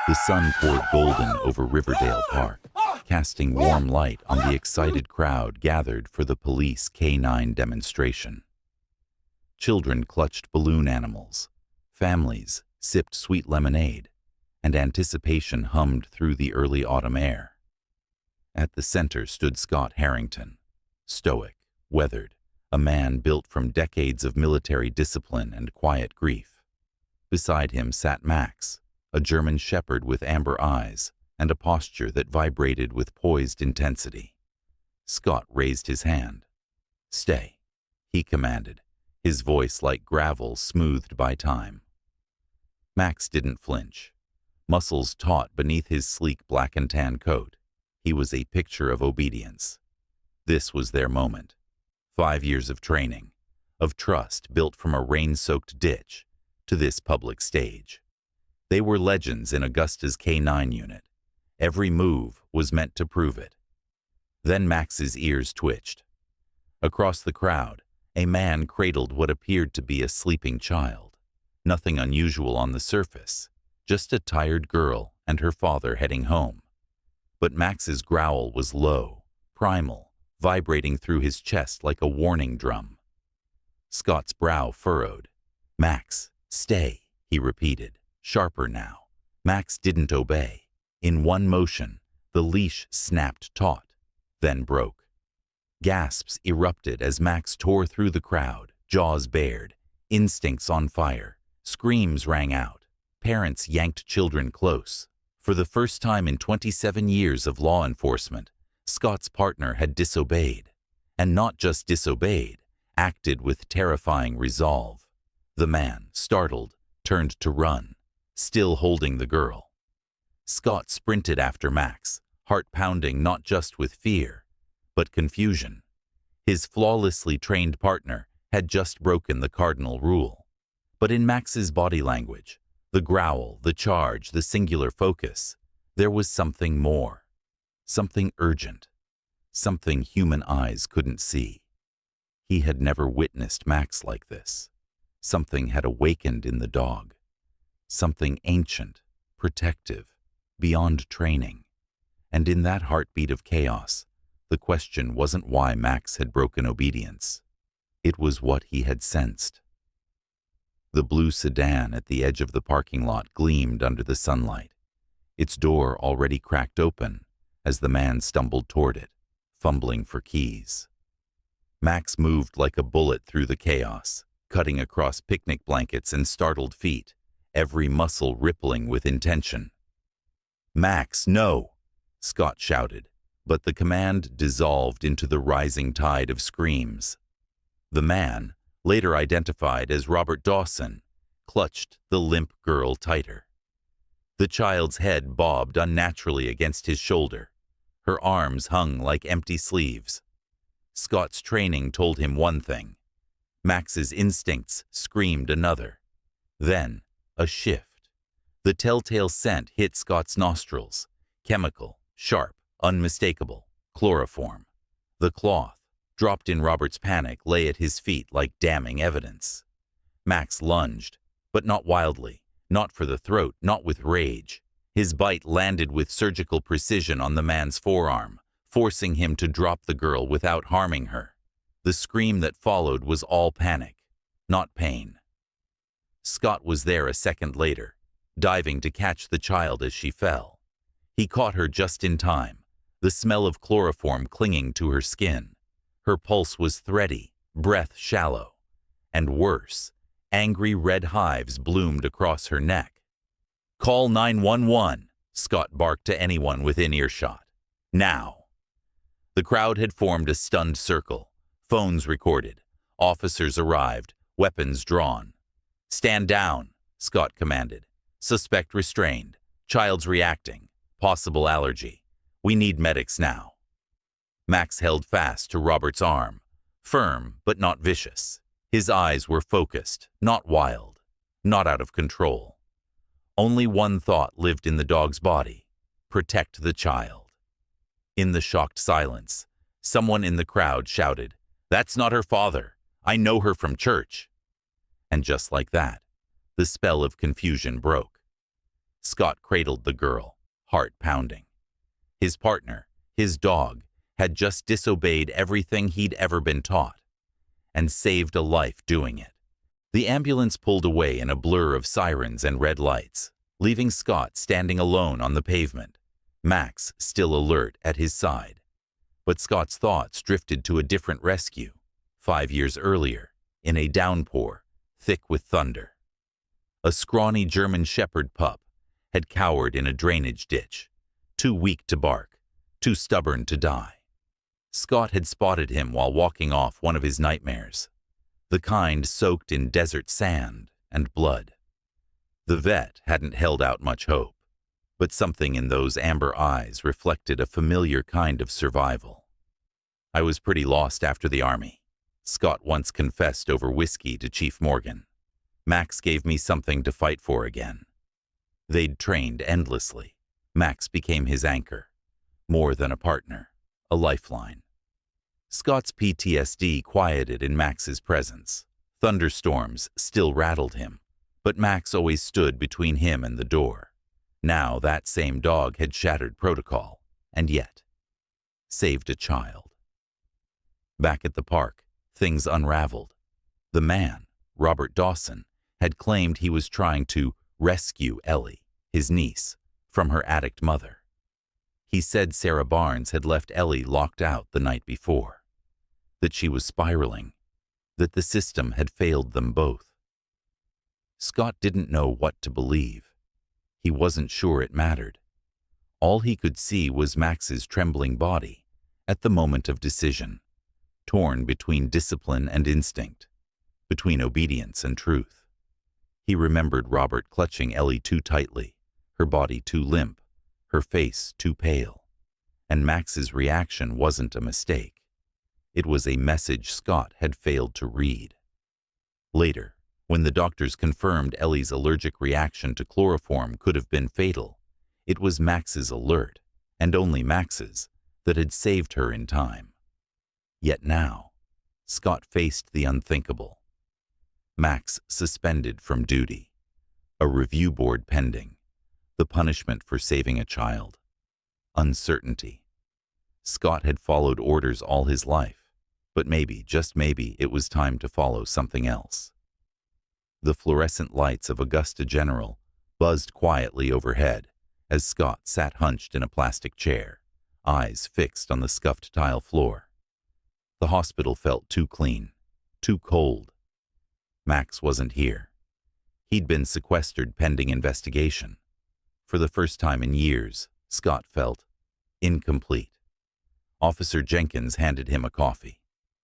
The sun poured golden over Riverdale Park, casting warm light on the excited crowd gathered for the police K-9 demonstration. Children clutched balloon animals, families sipped sweet lemonade, and anticipation hummed through the early autumn air. At the center stood Scott Harrington, stoic, weathered, a man built from decades of military discipline and quiet grief. Beside him sat Max, a German shepherd with amber eyes and a posture that vibrated with poised intensity. Scott raised his hand. "Stay," he commanded, his voice like gravel smoothed by time. Max didn't flinch, muscles taut beneath his sleek black and tan coat. He was a picture of obedience. This was their moment. 5 years of training, of trust built from a rain-soaked ditch to this public stage. They were legends in Augusta's K-9 unit. Every move was meant to prove it. Then Max's ears twitched. Across the crowd, a man cradled what appeared to be a sleeping child. Nothing unusual on the surface, just a tired girl and her father heading home. But Max's growl was low, primal, vibrating through his chest like a warning drum. Scott's brow furrowed. "Max, stay," he repeated, sharper now. Max didn't obey. In one motion, the leash snapped taut, then broke. Gasps erupted as Max tore through the crowd, jaws bared, instincts on fire. Screams rang out. Parents yanked children close. For the first time in 27 years of law enforcement, Scott's partner had disobeyed. And not just disobeyed, acted with terrifying resolve. The man, startled, turned to run, still holding the girl. Scott sprinted after Max, heart pounding not just with fear, but confusion. His flawlessly trained partner had just broken the cardinal rule. But in Max's body language, the growl, the charge, the singular focus, there was something more. Something urgent. Something human eyes couldn't see. He had never witnessed Max like this. Something had awakened in the dog. Something ancient, protective, beyond training. And in that heartbeat of chaos, the question wasn't why Max had broken obedience. It was what he had sensed. The blue sedan at the edge of the parking lot gleamed under the sunlight, its door already cracked open as the man stumbled toward it, fumbling for keys. Max moved like a bullet through the chaos, cutting across picnic blankets and startled feet, every muscle rippling with intention. "Max, no!" Scott shouted, but the command dissolved into the rising tide of screams. The man, later identified as Robert Dawson, clutched the limp girl tighter. The child's head bobbed unnaturally against his shoulder. Her arms hung like empty sleeves. Scott's training told him one thing. Max's instincts screamed another. Then, a shift. The telltale scent hit Scott's nostrils. Chemical, sharp, unmistakable, chloroform. The cloth, dropped in Robert's panic, lay at his feet like damning evidence. Max lunged, but not wildly, not for the throat, not with rage. His bite landed with surgical precision on the man's forearm, forcing him to drop the girl without harming her. The scream that followed was all panic, not pain. Scott was there a second later, diving to catch the child as she fell. He caught her just in time, the smell of chloroform clinging to her skin. Her pulse was thready, breath shallow. And worse, angry red hives bloomed across her neck. "Call 911, Scott barked to anyone within earshot. "Now!" The crowd had formed a stunned circle. Phones recorded. Officers arrived, weapons drawn. "Stand down," Scott commanded. "Suspect restrained. Child's reacting. Possible allergy. We need medics now." Max held fast to Robert's arm, firm but not vicious. His eyes were focused, not wild, not out of control. Only one thought lived in the dog's body: protect the child. In the shocked silence, someone in the crowd shouted, "That's not her father. I know her from church." And just like that, the spell of confusion broke. Scott cradled the girl, heart pounding. His partner, his dog, had just disobeyed everything he'd ever been taught, and saved a life doing it. The ambulance pulled away in a blur of sirens and red lights, leaving Scott standing alone on the pavement, Max still alert at his side. But Scott's thoughts drifted to a different rescue, 5 years earlier, in a downpour, thick with thunder. A scrawny German shepherd pup had cowered in a drainage ditch, too weak to bark, too stubborn to die. Scott had spotted him while walking off one of his nightmares, the kind soaked in desert sand and blood. The vet hadn't held out much hope, but something in those amber eyes reflected a familiar kind of survival. "I was pretty lost after the army," Scott once confessed over whiskey to Chief Morgan. "Max gave me something to fight for again." They'd trained endlessly. Max became his anchor, more than a partner, a lifeline. Scott's PTSD quieted in Max's presence. Thunderstorms still rattled him, but Max always stood between him and the door. Now that same dog had shattered protocol, and yet saved a child. Back at the park, things unraveled. The man, Robert Dawson, had claimed he was trying to rescue Ellie, his niece, from her addict mother. He said Sarah Barnes had left Ellie locked out the night before, that she was spiraling, that the system had failed them both. Scott didn't know what to believe. He wasn't sure it mattered. All he could see was Max's trembling body at the moment of decision, torn between discipline and instinct, between obedience and truth. He remembered Robert clutching Ellie too tightly, her body too limp, her face too pale. And Max's reaction wasn't a mistake. It was a message Scott had failed to read. Later, when the doctors confirmed Ellie's allergic reaction to chloroform could have been fatal, it was Max's alert, and only Max's, that had saved her in time. Yet now, Scott faced the unthinkable. Max suspended from duty, a review board pending, the punishment for saving a child. Uncertainty. Scott had followed orders all his life, but maybe, just maybe, it was time to follow something else. The fluorescent lights of Augusta General buzzed quietly overhead as Scott sat hunched in a plastic chair, eyes fixed on the scuffed tile floor. The hospital felt too clean, too cold. Max wasn't here. He'd been sequestered pending investigation. For the first time in years, Scott felt incomplete. Officer Jenkins handed him a coffee.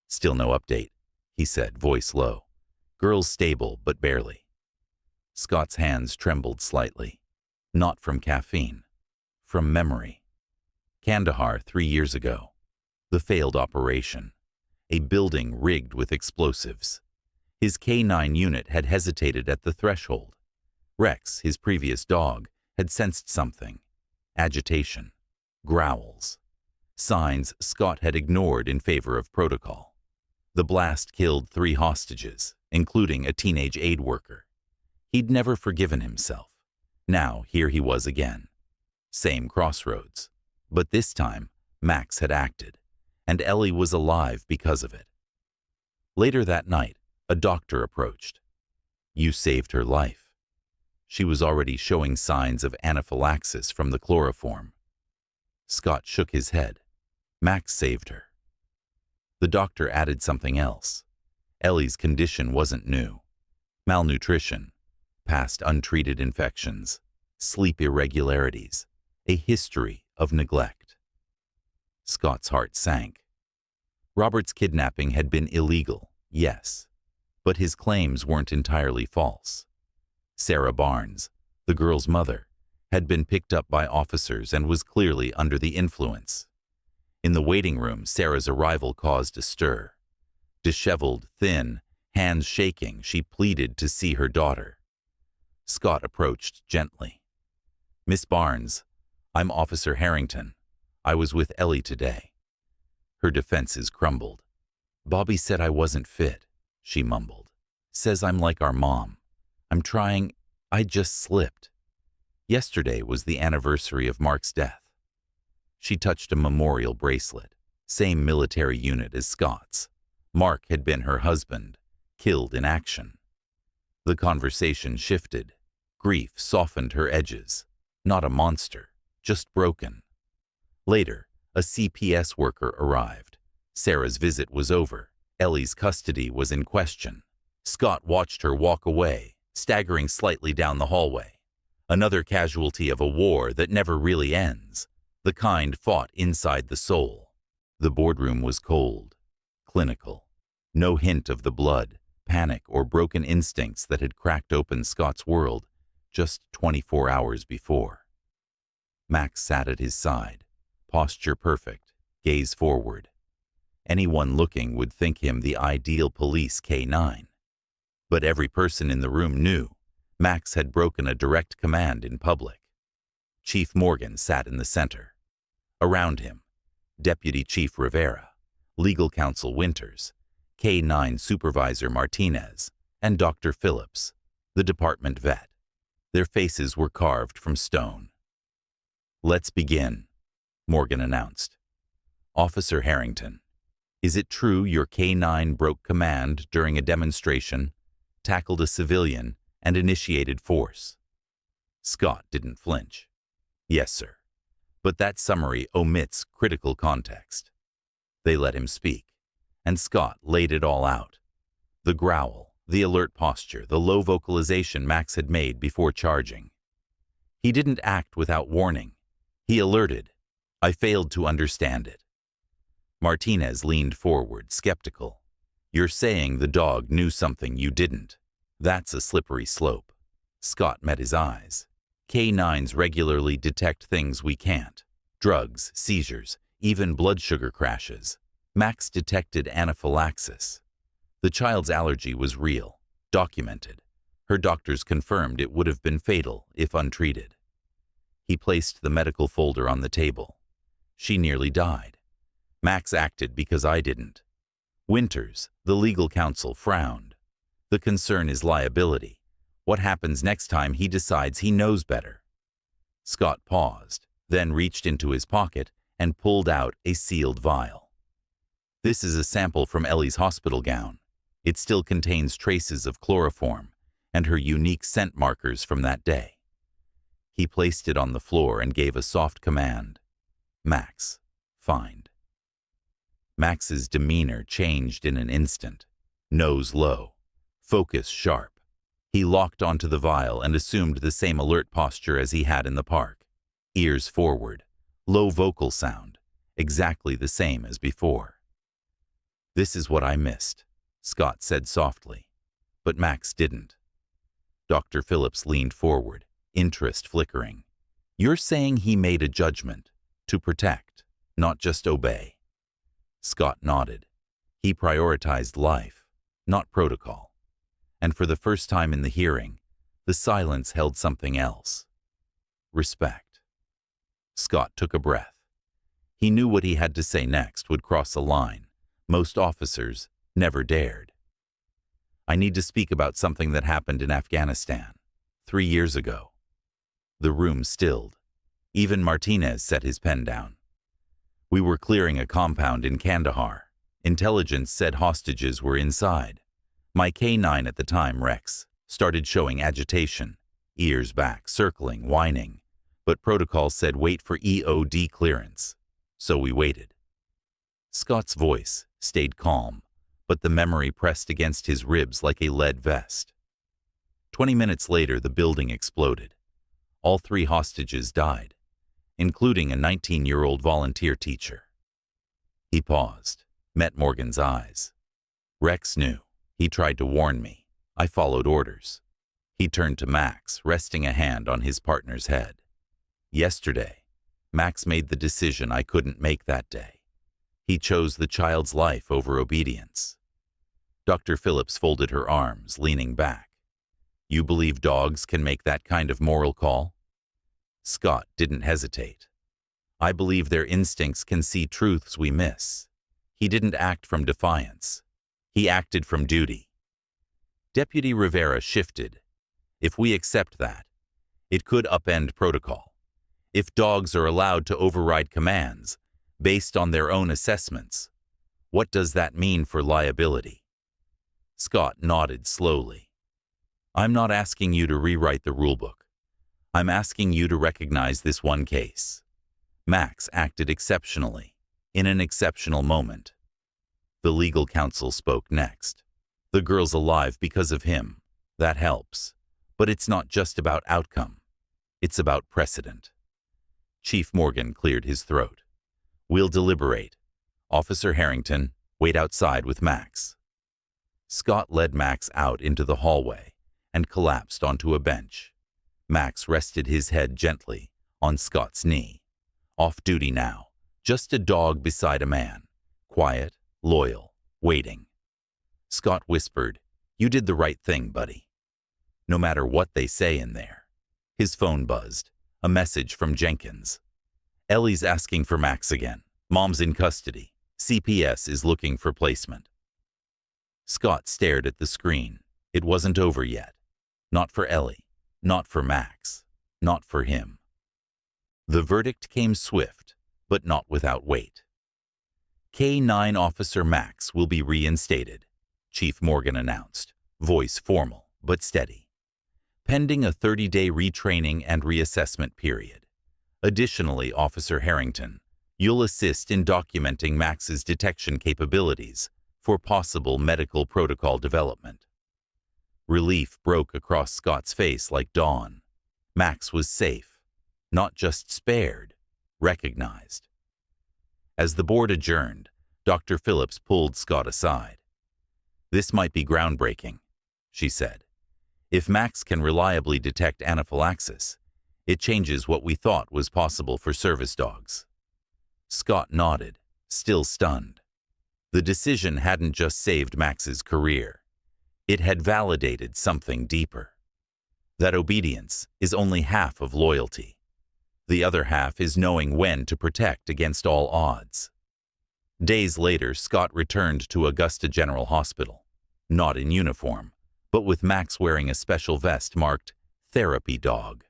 "Still no update," he said, voice low. "Girl's stable, but barely." Scott's hands trembled slightly. Not from caffeine, from memory. Kandahar 3 years ago. The failed operation. A building rigged with explosives. His K9 unit had hesitated at the threshold. Rex, his previous dog, had sensed something. Agitation. Growls. Signs Scott had ignored in favor of protocol. The blast killed 3 hostages, including a teenage aid worker. He'd never forgiven himself. Now here he was again. Same crossroads. But this time, Max had acted, and Ellie was alive because of it. Later that night, a doctor approached. "You saved her life." She was already showing signs of anaphylaxis from the chloroform. Scott shook his head. Max saved her. The doctor added something else. Ellie's condition wasn't new. Malnutrition, past untreated infections, sleep irregularities, a history of neglect. Scott's heart sank. Robert's kidnapping had been illegal, yes, but his claims weren't entirely false. Sarah Barnes, the girl's mother, had been picked up by officers and was clearly under the influence. In the waiting room, Sarah's arrival caused a stir. Disheveled, thin, hands shaking, she pleaded to see her daughter. Scott approached gently. "Miss Barnes, I'm Officer Harrington. I was with Ellie today." Her defenses crumbled. "Bobby said I wasn't fit," she mumbled. "Says I'm like our mom. I'm trying, I just slipped." Yesterday was the anniversary of Mark's death. She touched a memorial bracelet, same military unit as Scott's. Mark had been her husband, killed in action. The conversation shifted. Grief softened her edges. Not a monster, just broken. Later, a CPS worker arrived. Sarah's visit was over. Ellie's custody was in question. Scott watched her walk away, staggering slightly down the hallway. Another casualty of a war that never really ends, the kind fought inside the soul. The boardroom was cold, clinical. No hint of the blood, panic, or broken instincts that had cracked open Scott's world just 24 hours before. Max sat at his side, posture perfect, gaze forward. Anyone looking would think him the ideal police K9. But every person in the room knew Max had broken a direct command in public. Chief Morgan sat in the center. Around him, Deputy Chief Rivera, Legal Counsel Winters, K9 Supervisor Martinez, and Dr. Phillips, the department vet. Their faces were carved from stone. "Let's begin," Morgan announced. "Officer Harrington, is it true your K9 broke command during a demonstration, tackled a civilian, and initiated force?" Scott didn't flinch. "Yes, sir. But that summary omits critical context." They let him speak, and Scott laid it all out. The growl, the alert posture, the low vocalization Max had made before charging. He didn't act without warning. He alerted. "I failed to understand it." Martinez leaned forward, skeptical. "You're saying the dog knew something you didn't. That's a slippery slope." Scott met his eyes. "K9s regularly detect things we can't. Drugs, seizures, even blood sugar crashes. Max detected anaphylaxis. The child's allergy was real, documented. Her doctors confirmed it would have been fatal if untreated." He placed the medical folder on the table. "She nearly died. Max acted because I didn't." Winters, the legal counsel, frowned. "The concern is liability. What happens next time he decides he knows better?" Scott paused, then reached into his pocket and pulled out a sealed vial. "This is a sample from Ellie's hospital gown. It still contains traces of chloroform and her unique scent markers from that day." He placed it on the floor and gave a soft command. "Max, find." Max's demeanor changed in an instant. Nose low, focus sharp. He locked onto the vial and assumed the same alert posture as he had in the park. Ears forward, low vocal sound, exactly the same as before. "This is what I missed," Scott said softly. But Max didn't. Dr. Phillips leaned forward, interest flickering. "You're saying he made a judgment to protect, not just obey?" Scott nodded. He prioritized life, not protocol. And for the first time in the hearing, the silence held something else. Respect. Scott took a breath. He knew what he had to say next would cross a line most officers never dared. "I need to speak about something that happened in Afghanistan 3 years ago." The room stilled. Even Martinez set his pen down. "We were clearing a compound in Kandahar. Intelligence said hostages were inside. My K9 at the time, Rex, started showing agitation, ears back, circling, whining. But protocol said wait for EOD clearance. So we waited." Scott's voice stayed calm, but the memory pressed against his ribs like a lead vest. 20 minutes later, the building exploded. All 3 hostages died, including a 19-year-old volunteer teacher. He paused, met Morgan's eyes. "Rex knew. He tried to warn me. I followed orders." He turned to Max, resting a hand on his partner's head. "Yesterday, Max made the decision I couldn't make that day. He chose the child's life over obedience." Dr. Phillips folded her arms, leaning back. "You believe dogs can make that kind of moral call?" Scott didn't hesitate. "I believe their instincts can see truths we miss." He didn't act from defiance. He acted from duty. Deputy Rivera shifted. "If we accept that, It could upend protocol. If dogs are allowed to override commands based on their own assessments, what does that mean for liability? Scott nodded slowly. I'm not asking you to rewrite the rulebook. I'm asking you to recognize this one case. Max acted exceptionally, in an exceptional moment. The legal counsel spoke next. The girl's alive because of him. That helps. But it's not just about outcome. It's about precedent. Chief Morgan cleared his throat. We'll deliberate. Officer Harrington, wait outside with Max. Scott led Max out into the hallway and collapsed onto a bench. Max rested his head gently on Scott's knee. Off duty now, just a dog beside a man. Quiet, loyal, waiting. Scott whispered, You did the right thing, buddy. No matter what they say in there. His phone buzzed. A message from Jenkins. Ellie's asking for Max again. Mom's in custody. CPS is looking for placement. Scott stared at the screen. It wasn't over yet. Not for Ellie. Not for Max. Not for him. The verdict came swift, but not without weight. K-9 Officer Max will be reinstated, Chief Morgan announced, voice formal but steady. Pending a 30-day retraining and reassessment period. Additionally, Officer Harrington, you'll assist in documenting Max's detection capabilities for possible medical protocol development. Relief broke across Scott's face like dawn. Max was safe, not just spared, recognized. As the board adjourned, Dr. Phillips pulled Scott aside. This might be groundbreaking, she said. If Max can reliably detect anaphylaxis, it changes what we thought was possible for service dogs. Scott nodded, still stunned. The decision hadn't just saved Max's career. It had validated something deeper. That obedience is only half of loyalty. The other half is knowing when to protect against all odds. Days later, Scott returned to Augusta General Hospital, not in uniform, but with Max wearing a special vest marked Therapy Dog.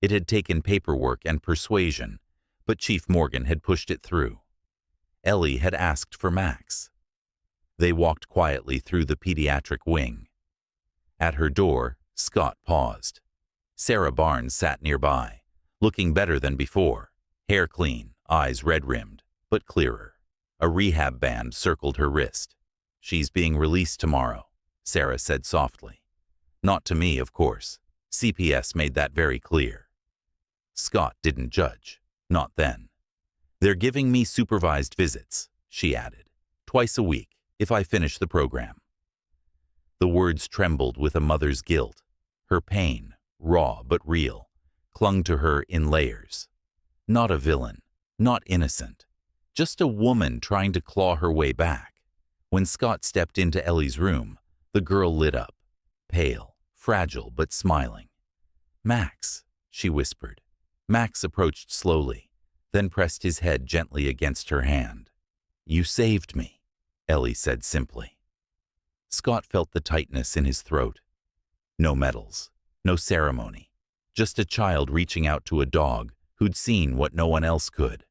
It had taken paperwork and persuasion, but Chief Morgan had pushed it through. Ellie had asked for Max. They walked quietly through the pediatric wing. At her door, Scott paused. Sarah Barnes sat nearby, looking better than before, hair clean, eyes red-rimmed, but clearer. A rehab band circled her wrist. She's being released tomorrow, Sarah said softly. Not to me, of course. CPS made that very clear. Scott didn't judge. Not then. They're giving me supervised visits, she added, twice a week, if I finish the program. The words trembled with a mother's guilt. Her pain, raw but real, clung to her in layers. Not a villain, not innocent, just a woman trying to claw her way back. When Scott stepped into Ellie's room, the girl lit up, pale, fragile but smiling. Max, she whispered. Max approached slowly, then pressed his head gently against her hand. You saved me, Ellie said simply. Scott felt the tightness in his throat. No medals, no ceremony, just a child reaching out to a dog who'd seen what no one else could,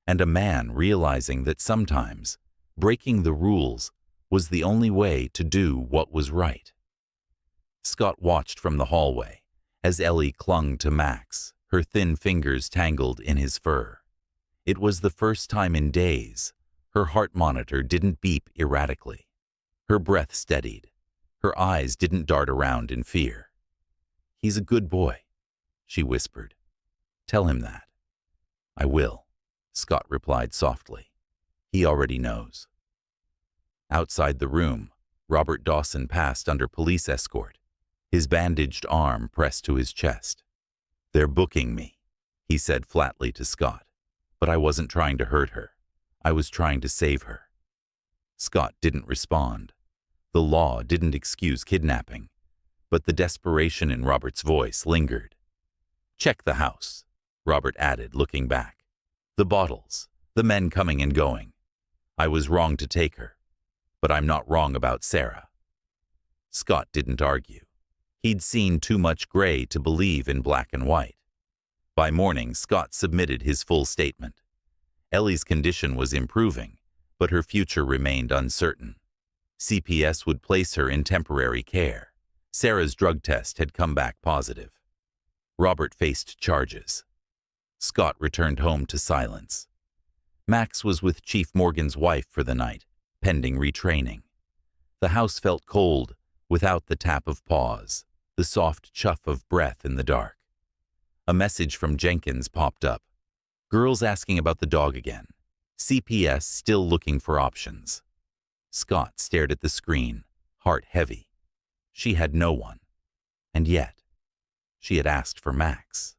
and a man realizing that sometimes breaking the rules was the only way to do what was right. Scott watched from the hallway as Ellie clung to Max, her thin fingers tangled in his fur. It was the first time in days her heart monitor didn't beep erratically. Her breath steadied. Her eyes didn't dart around in fear. He's a good boy, she whispered. Tell him that. I will, Scott replied softly. He already knows. Outside the room, Robert Dawson passed under police escort, his bandaged arm pressed to his chest. They're booking me, he said flatly to Scott, but I wasn't trying to hurt her. I was trying to save her. Scott didn't respond. The law didn't excuse kidnapping, but the desperation in Robert's voice lingered. Check the house, Robert added, looking back. The bottles, the men coming and going. I was wrong to take her, but I'm not wrong about Sarah. Scott didn't argue. He'd seen too much gray to believe in black and white. By morning, Scott submitted his full statement. Ellie's condition was improving, but her future remained uncertain. CPS would place her in temporary care. Sarah's drug test had come back positive. Robert faced charges. Scott returned home to silence. Max was with Chief Morgan's wife for the night, pending retraining. The house felt cold, without the tap of paws, the soft chuff of breath in the dark. A message from Jenkins popped up. Girls asking about the dog again. CPS still looking for options. Scott stared at the screen, heart heavy. She had no one. And yet, she had asked for Max.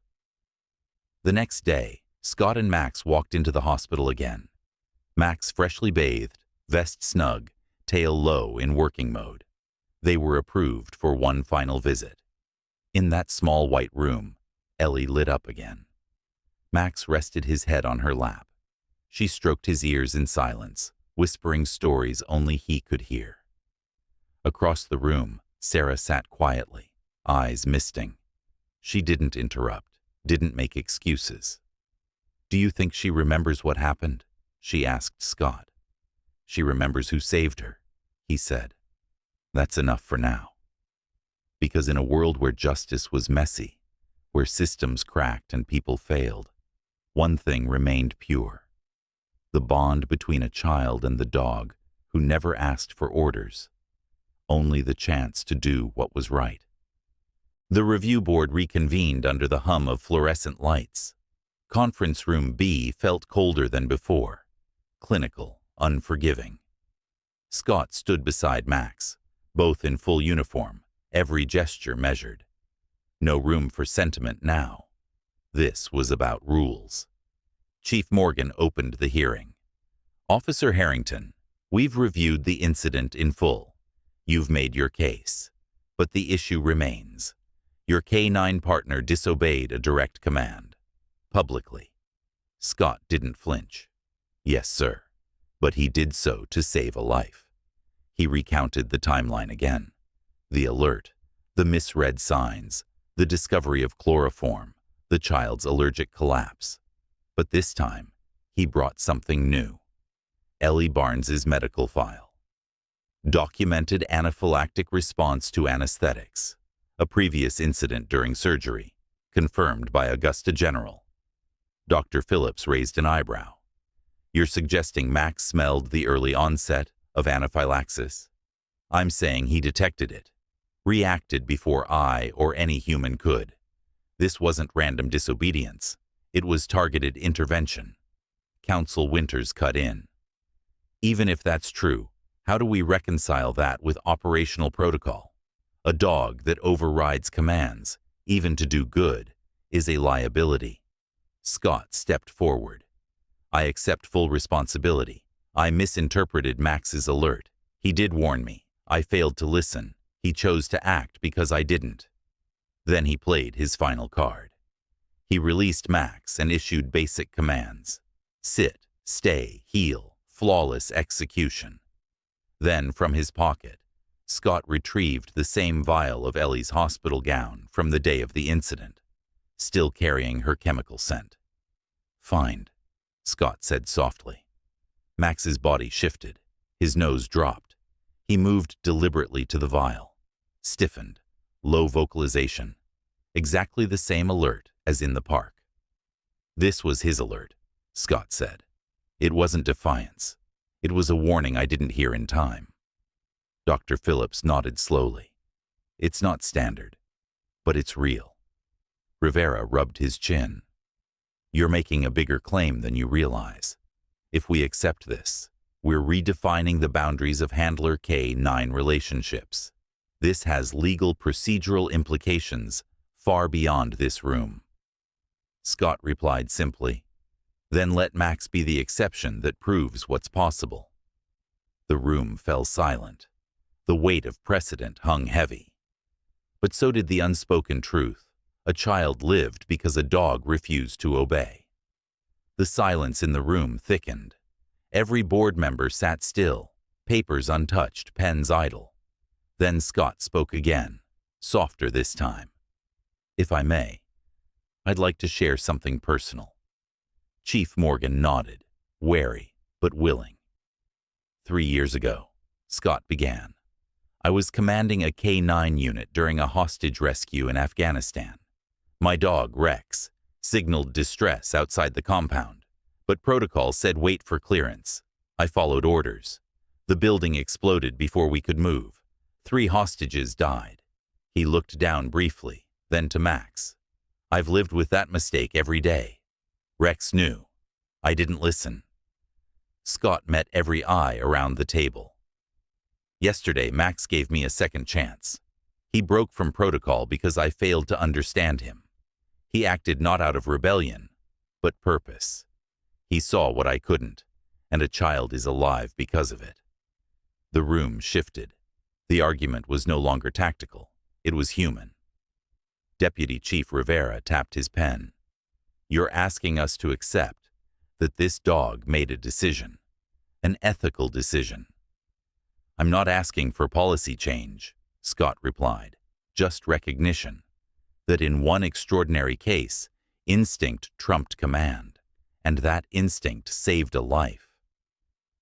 The next day, Scott and Max walked into the hospital again. Max freshly bathed, vest snug, tail low in working mode. They were approved for one final visit. In that small white room, Ellie lit up again. Max rested his head on her lap. She stroked his ears in silence, whispering stories only he could hear. Across the room, Sarah sat quietly, eyes misting. She didn't interrupt, didn't make excuses. "Do you think she remembers what happened?" she asked Scott. "She remembers who saved her," he said. "That's enough for now." Because in a world where justice was messy, where systems cracked and people failed, one thing remained pure. The bond between a child and the dog who never asked for orders, only the chance to do what was right. The review board reconvened under the hum of fluorescent lights. Conference room B felt colder than before, clinical, unforgiving. Scott stood beside Max, both in full uniform, every gesture measured. No room for sentiment now. This was about rules. Chief Morgan opened the hearing. "Officer Harrington, we've reviewed the incident in full. You've made your case. But the issue remains. Your K9 partner disobeyed a direct command. Publicly." Scott didn't flinch. "Yes, sir. But he did so to save a life." He recounted the timeline again. The alert, the misread signs, the discovery of chloroform, the child's allergic collapse. But this time, he brought something new. Ellie Barnes's medical file. Documented anaphylactic response to anesthetics. A previous incident during surgery, confirmed by Augusta General. Dr. Phillips raised an eyebrow. "You're suggesting Max smelled the early onset of anaphylaxis?" "I'm saying he detected it, reacted before I or any human could. This wasn't random disobedience. It was targeted intervention." Counsel Winters cut in. "Even if that's true, how do we reconcile that with operational protocol? A dog that overrides commands, even to do good, is a liability." Scott stepped forward. "I accept full responsibility. I misinterpreted Max's alert. He did warn me. I failed to listen. He chose to act because I didn't." Then he played his final card. He released Max and issued basic commands. Sit, stay, heal, flawless execution. Then, from his pocket, Scott retrieved the same vial of Ellie's hospital gown from the day of the incident, still carrying her chemical scent. "Find," Scott said softly. Max's body shifted. His nose dropped. He moved deliberately to the vial. Stiffened. Low vocalization. Exactly the same alert as in the park. "This was his alert," Scott said. "It wasn't defiance. It was a warning I didn't hear in time." Dr. Phillips nodded slowly. "It's not standard, but it's real." Rivera rubbed his chin. "You're making a bigger claim than you realize. If we accept this, we're redefining the boundaries of Handler K9 relationships. This has legal procedural implications far beyond this room." Scott replied simply, "Then let Max be the exception that proves what's possible." The room fell silent. The weight of precedent hung heavy. But so did the unspoken truth. A child lived because a dog refused to obey. The silence in the room thickened. Every board member sat still, papers untouched, pens idle. Then Scott spoke again. softer this time. If I may, I'd like to share something personal. Chief Morgan nodded, wary but willing. 3 years ago, Scott began. I was commanding a K-9 unit during a hostage rescue in Afghanistan. My dog, Rex, signaled distress outside the compound, but protocol said wait for clearance. I followed orders. The building exploded before we could move. 3 hostages died. He looked down briefly, then to Max. I've lived with that mistake every day. Rex knew. I didn't listen. Scott met every eye around the table. Yesterday, Max gave me a second chance. He broke from protocol because I failed to understand him. He acted not out of rebellion, but purpose. He saw what I couldn't, and a child is alive because of it. The room shifted. The argument was no longer tactical. It was human. Deputy Chief Rivera tapped his pen. You're asking us to accept that this dog made a decision, an ethical decision. I'm not asking for policy change, Scott replied, just recognition that in one extraordinary case, instinct trumped command, and that instinct saved a life.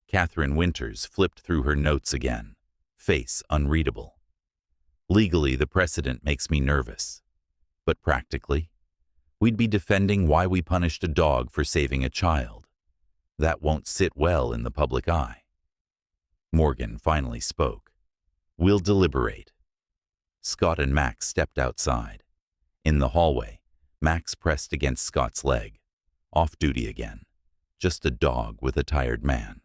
Catherine Winters flipped through her notes again, face unreadable. Legally, the precedent makes me nervous. But practically, we'd be defending why we punished a dog for saving a child. That won't sit well in the public eye. Morgan finally spoke. We'll deliberate. Scott and Max stepped outside. In the hallway, Max pressed against Scott's leg. Off duty again. Just a dog with a tired man.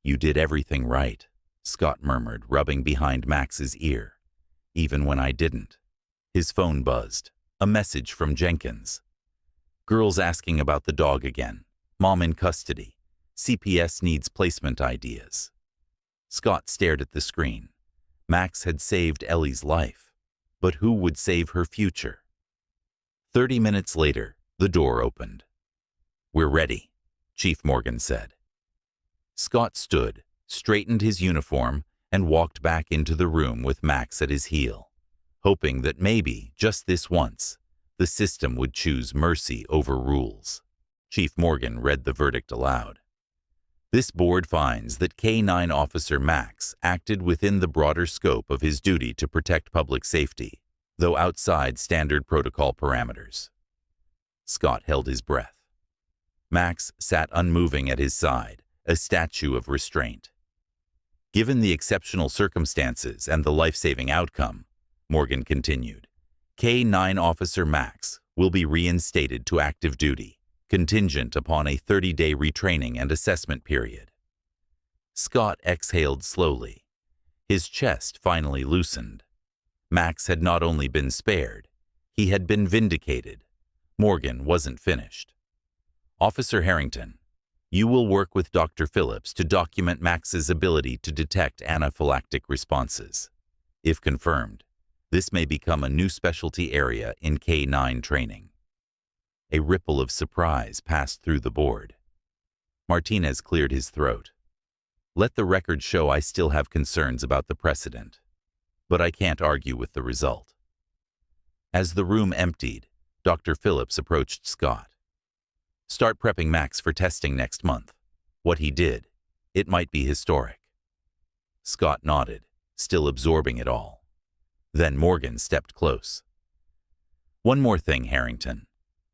You did everything right, Scott murmured, rubbing behind Max's ear. Even when I didn't. His phone buzzed. A message from Jenkins. Girls asking about the dog again. Mom in custody. CPS needs placement ideas. Scott stared at the screen. Max had saved Ellie's life. But who would save her future? 30 minutes later, the door opened. We're ready, Chief Morgan said. Scott stood, straightened his uniform, and walked back into the room with Max at his heel, hoping that maybe, just this once, the system would choose mercy over rules. Chief Morgan read the verdict aloud. This board finds that K-9 Officer Max acted within the broader scope of his duty to protect public safety, though outside standard protocol parameters. Scott held his breath. Max sat unmoving at his side, a statue of restraint. Given the exceptional circumstances and the life-saving outcome, Morgan continued, K-9 Officer Max will be reinstated to active duty, contingent upon a 30-day retraining and assessment period. Scott exhaled slowly. His chest finally loosened. Max had not only been spared, he had been vindicated. Morgan wasn't finished. Officer Harrington, you will work with Dr. Phillips to document Max's ability to detect anaphylactic responses. If confirmed, this may become a new specialty area in K-9 training. A ripple of surprise passed through the board. Martinez cleared his throat. Let the record show I still have concerns about the precedent, but I can't argue with the result. As the room emptied, Dr. Phillips approached Scott. Start prepping Max for testing next month. What he did, it might be historic. Scott nodded, still absorbing it all. Then Morgan stepped close. One more thing, Harrington.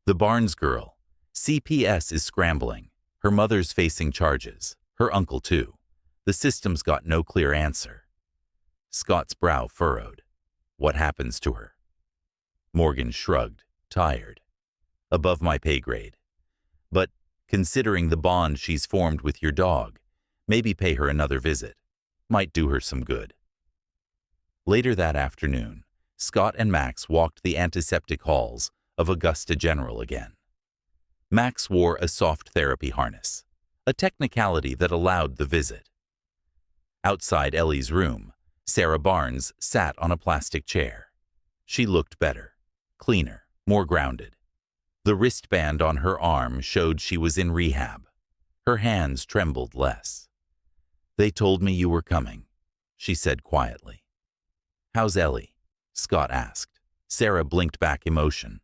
The Barnes girl. CPS is scrambling. Her mother's facing charges. Her uncle, too. The system's got no clear answer. Scott's brow furrowed. What happens to her? Morgan shrugged, tired. Above my pay grade. But, considering the bond she's formed with your dog, maybe pay her another visit. Might do her some good. Later that afternoon, Scott and Max walked the antiseptic halls of Augusta General again. Max wore a soft therapy harness, a technicality that allowed the visit. Outside Ellie's room, Sarah Barnes sat on a plastic chair. She looked better, cleaner, more grounded. The wristband on her arm showed she was in rehab. Her hands trembled less. They told me you were coming, she said quietly. How's Ellie? Scott asked. Sarah blinked back emotion.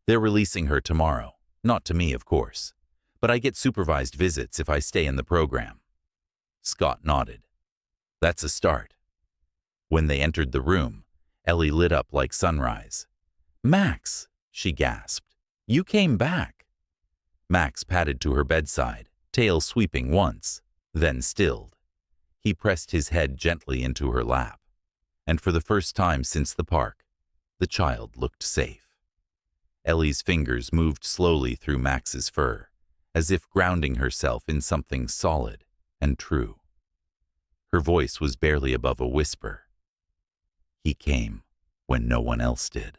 They're releasing her tomorrow. Not to me, of course. But I get supervised visits if I stay in the program. Scott nodded. That's a start. When they entered the room, Ellie lit up like sunrise. Max, she gasped. You came back. Max padded to her bedside, tail sweeping once, then stilled. He pressed his head gently into her lap. And for the first time since the park, the child looked safe. Ellie's fingers moved slowly through Max's fur, as if grounding herself in something solid and true. Her voice was barely above a whisper. He came when no one else did.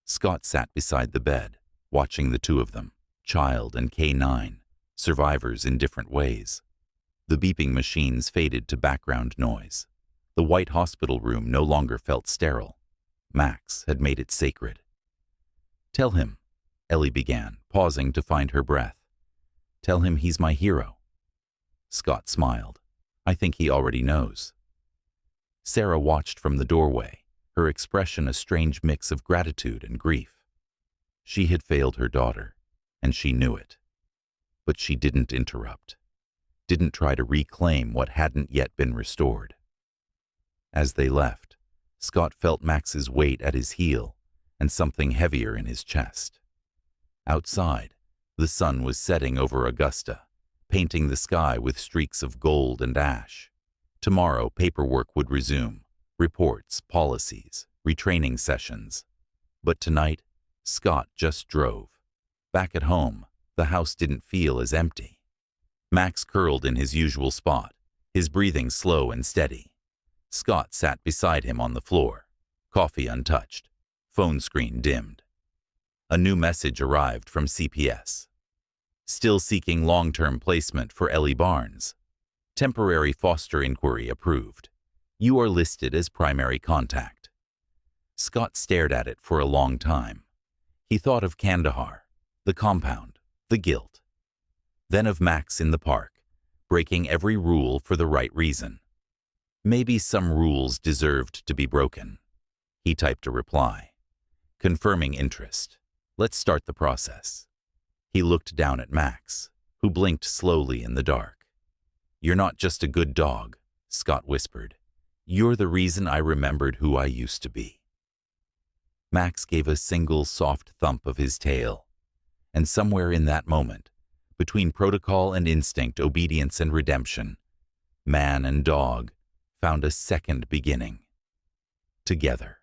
Scott sat beside the bed, watching the two of them, child and K9, survivors in different ways. The beeping machines faded to background noise. The white hospital room no longer felt sterile. Max had made it sacred. Tell him, Ellie began, pausing to find her breath. Tell him he's my hero. Scott smiled. I think he already knows. Sarah watched from the doorway, her expression a strange mix of gratitude and grief. She had failed her daughter, and she knew it. But she didn't interrupt, didn't try to reclaim what hadn't yet been restored. As they left, Scott felt Max's weight at his heel and something heavier in his chest. Outside, the sun was setting over Augusta, painting the sky with streaks of gold and ash. Tomorrow, paperwork would resume, reports, policies, retraining sessions. But tonight, Scott just drove. Back at home, the house didn't feel as empty. Max curled in his usual spot, his breathing slow and steady. Scott sat beside him on the floor, coffee untouched, phone screen dimmed. A new message arrived from CPS. Still seeking long-term placement for Ellie Barnes. Temporary foster inquiry approved. You are listed as primary contact. Scott stared at it for a long time. He thought of Kandahar, the compound, the guilt. Then of Max in the park, breaking every rule for the right reason. Maybe some rules deserved to be broken. He typed a reply. Confirming interest. Let's start the process. He looked down at Max, who blinked slowly in the dark. You're not just a good dog, Scott whispered. You're the reason I remembered who I used to be. Max gave a single soft thump of his tail, and somewhere in that moment, between protocol and instinct, obedience and redemption, man and dog found a second beginning. Together.